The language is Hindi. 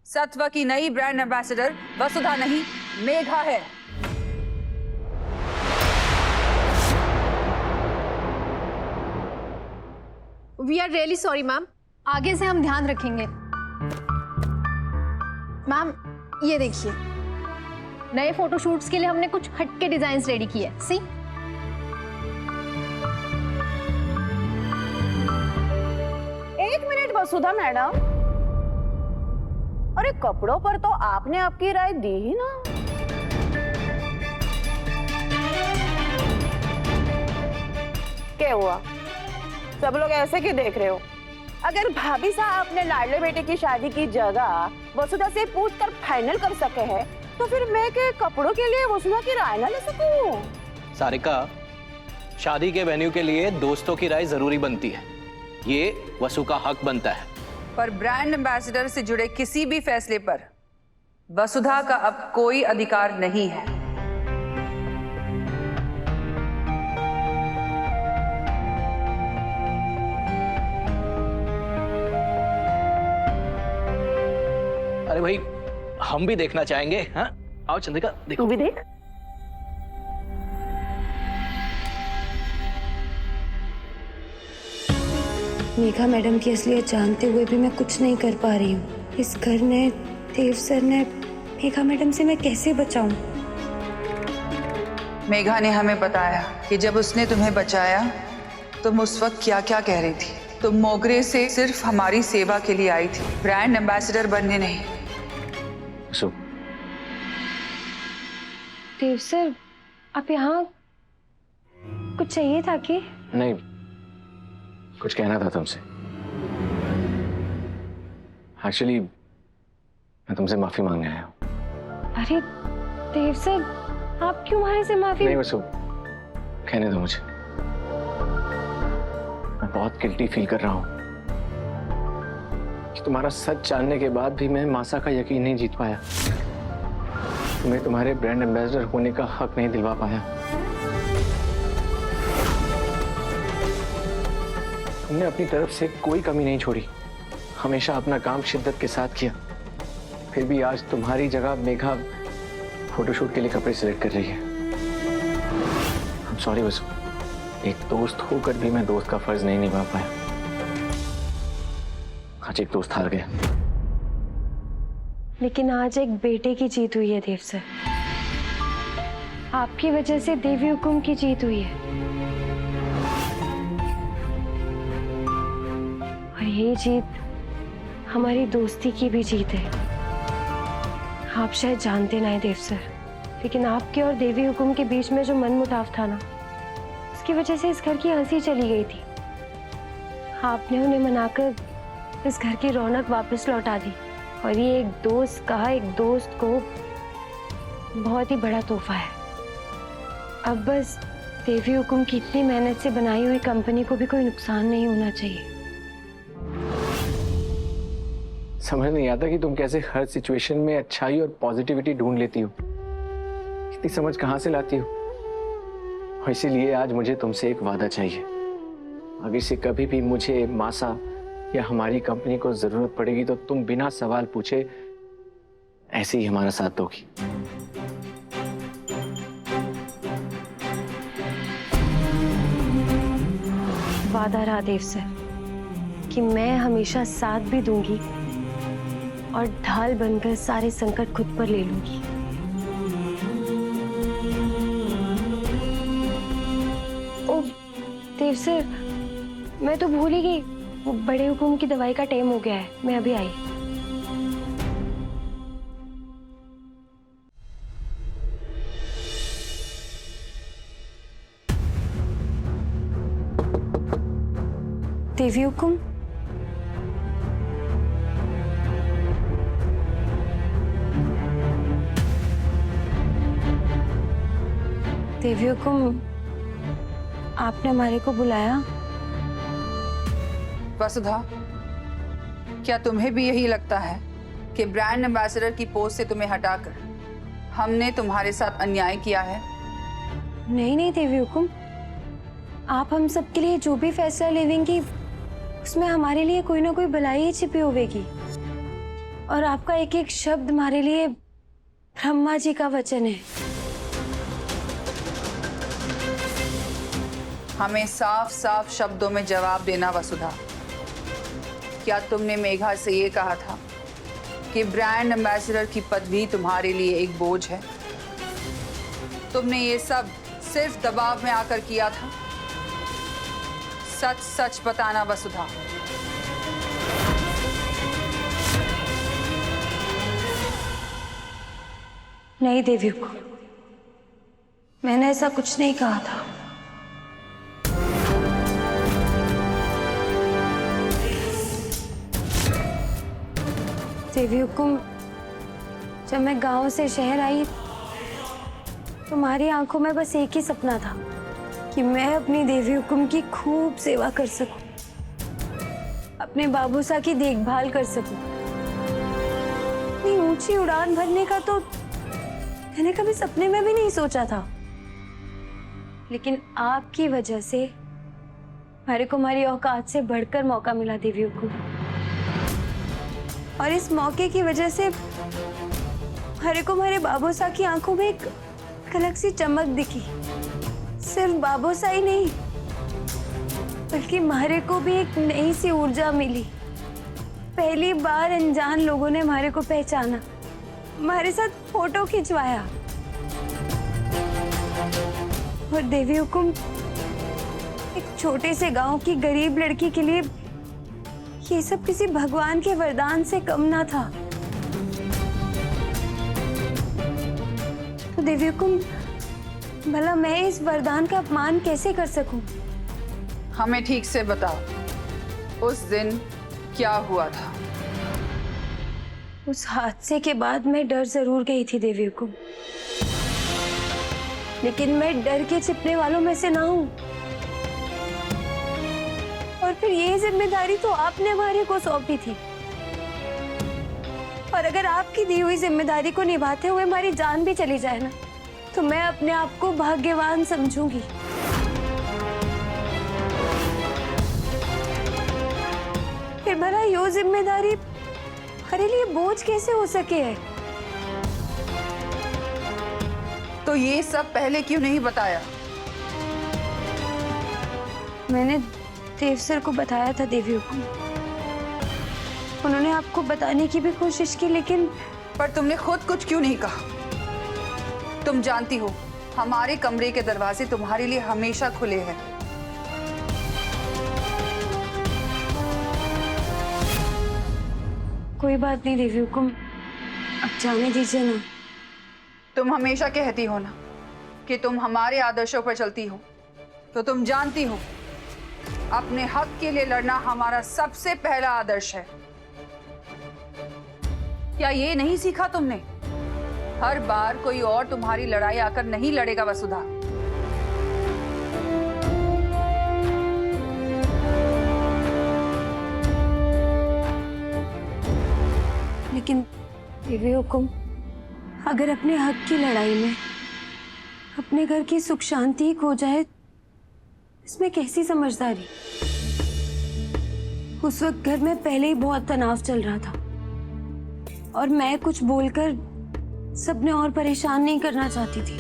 सत्व की नई ब्रांड एम्बेसडर वसुधा नहीं, मेघा है। We are really sorry ma'am, आगे से हम ध्यान रखेंगे। मैम ये देखिए, नए फोटोशूट्स के लिए हमने कुछ हटके डिजाइन्स रेडी किए हैं। सी, एक मिनट वसुधा मैडम, अरे कपड़ों पर तो आपने आपकी राय दी ही ना। क्या हुआ, सब लोग ऐसे क्यों देख रहे हो? अगर भाभी साहब अपने लाडले बेटे की शादी की जगह वसुधा से पूछकर फाइनल कर सके हैं, तो फिर मैं के कपड़ों के लिए वसुधा की राय ना ले सकूं? सारिका, शादी के वेन्यू के लिए दोस्तों की राय जरूरी बनती है, ये वसु का हक बनता है। पर ब्रांड एम्बेसडर से जुड़े किसी भी फैसले पर वसुधा का अब कोई अधिकार नहीं है। अरे भाई, हम भी देखना चाहेंगे। हाँ, आओ चंद्रिका, देखो। तू भी देख। मेघा मैडम की असलियत जानते हुए भी मैं कुछ नहीं कर पा रही हूँ। इस घर ने, देव सर ने, मेघा मैडम से मैं कैसे बचाऊं? मेघा ने हमें बताया कि जब उसने तुम्हें बचाया तुम उस वक्त क्या क्या कह रही थी। तुम मोगरे से सिर्फ हमारी सेवा के लिए आई थी, ब्रांड एम्बेसडर बनने नहीं। सो देव सर, आप यहाँ कुछ चाहिए था कि? नहीं, कुछ कहना था तुमसे। एक्चुअली मैं तुमसे माफी मांगने आया हूँ। अरे देव सर, आप क्यों हमारे से माफी? नहीं वसु, कहने दो मुझे। मैं बहुत गिल्टी फील कर रहा हूँ कि तुम्हारा सच जानने के बाद भी मैं मासा का यकीन नहीं जीत पाया। तुम्हें तुम्हारे ब्रांड एम्बेसडर होने का हक नहीं दिलवा पाया। तुमने अपनी तरफ से कोई कमी नहीं छोड़ी, हमेशा अपना काम शिद्दत के साथ किया। फिर भी आज तुम्हारी जगह मेघा फोटोशूट के लिए कपड़े सिलेक्ट कर रही है। I'm sorry वसु, एक दोस्त होकर भी मैं दोस्त का फर्ज नहीं निभा पाया। आज एक दोस्त हार गया। लेकिन आज एक बेटे की जीत हुई है देव सर। आपकी वजह से देवी हुकुम की जीत हुई है, और ये जीत हमारी दोस्ती की भी जीत है। आप शायद जानते ना है देव सर, लेकिन आपके और देवी हुकुम के बीच में जो मनमुटाव था ना, उसकी वजह से इस घर की हंसी चली गई थी। आपने उन्हें मनाकर इस घर की रौनक वापस लौटा दी, और ये एक दोस्त कहा एक दोस्त को बहुत ही बड़ा तोहफा है। अब बस देवी हुकुम की इतनी मेहनत से बनाई हुई कंपनी को भी कोई नुकसान नहीं होना चाहिए। समझ नहीं आता कि तुम कैसे हर सिचुएशन में अच्छाई और पॉजिटिविटी ढूंढ लेती हो। इतनी समझ कहां से लाती हो? और इसीलिए आज मुझे तुमसे एक वादा चाहिए। आगे से कभी भी मुझे, मासा या हमारी कंपनी को जरूरत पड़ेगी तो तुम बिना सवाल पूछे ऐसे ही हमारा साथ दोगी। वादा रहा देव सर कि मैं हमेशा साथ भी दूंगी और ढाल बनकर सारे संकट खुद पर ले लूंगी। ओ देव सर, मैं तो भूल ही गई, वो बड़े हुकुम की दवाई का टाइम हो गया है। मैं अभी आई। देवी हुकुम, देवी हुकुम, आपने हमारे को बुलाया? वसुधा, क्या तुम्हें भी यही लगता है कि ब्रांड एम्बेसडर की पोस्ट से तुम्हें हटाकर हमने तुम्हारे साथ अन्याय किया है? नहीं नहीं देवी हुकुम, आप हम सबके लिए जो भी फैसला लेंगी उसमें हमारे लिए कोई ना कोई भलाई ही छिपी होगी। और आपका एक एक शब्द हमारे लिए ब्रह्मा जी का वचन है। हमें साफ साफ शब्दों में जवाब देना वसुधा। क्या तुमने मेघा से ये कहा था कि ब्रांड एम्बेसडर की पदवी तुम्हारे लिए एक बोझ है? तुमने ये सब सिर्फ दबाव में आकर किया था? सच सच बताना वसुधा। नहीं देवी को, मैंने ऐसा कुछ नहीं कहा था। देवी हुकुम, जब मैं गांव से शहर आई, तुम्हारी आंखों में बस एक ही सपना था कि मैं अपनी देवी हुकुम की खूब सेवा कर सकूं, अपने बाबूसा की देखभाल कर सकूं। इतनी ऊंची उड़ान भरने का तो मैंने कभी सपने में भी नहीं सोचा था, लेकिन आपकी वजह से हमारे को हमारी औकात से बढ़कर मौका मिला देवी हुकुम। और इस मौके की वजह से हमारे को हमारे बाबूसा की आंखों में एक अलग सी चमक दिखी। सिर्फ बाबूसा ही नहीं, बल्कि हमारे को भी एक नई सी ऊर्जा मिली। पहली बार अनजान लोगों ने हमारे को पहचाना, हमारे साथ फोटो खिंचवाया। और देवी हुकुम, एक छोटे से गांव की गरीब लड़की के लिए ये सब किसी भगवान के वरदान से कम ना था। तो देवी हुकुम, भला मैं इस वरदान का अपमान कैसे कर सकूं? हमें ठीक से बताओ, उस दिन क्या हुआ था? उस हादसे के बाद मैं डर जरूर गई थी देवी हुकुम, लेकिन मैं डर के छिपने वालों में से ना हूं। और फिर ये जिम्मेदारी तो आपने हमारे को सौंपी थी, और अगर आपकी दी हुई जिम्मेदारी को निभाते हुए हमारी जान भी चली जाए ना, तो मैं अपने आप को भाग्यवान समझूंगी। फिर भला यो जिम्मेदारी हमारे लिए बोझ कैसे हो सके है? तो ये सब पहले क्यों नहीं बताया? मैंने देव सर को बताया था देवी हुकुम, उन्होंने आपको बताने की भी कोशिश की, लेकिन पर तुमने खुद कुछ क्यों नहीं कहा? तुम जानती हो, हमारे कमरे के दरवाजे तुम्हारे लिए हमेशा खुले हैं। कोई बात नहीं देवी हुकुम, अब जाने दीजिए ना। तुम हमेशा कहती हो ना कि तुम हमारे आदर्शों पर चलती हो, तो तुम जानती हो अपने हक के लिए लड़ना हमारा सबसे पहला आदर्श है। क्या ये नहीं सीखा तुमने? हर बार कोई और तुम्हारी लड़ाई आकर नहीं लड़ेगा वसुधा। लेकिन देवी हुकुम, अगर अपने हक की लड़ाई में अपने घर की सुख शांति खो जाए, इसमें कैसी समझदारी? उस वक्त घर में पहले ही बहुत तनाव चल रहा था, और मैं कुछ बोलकर सबने और परेशान नहीं करना चाहती थी।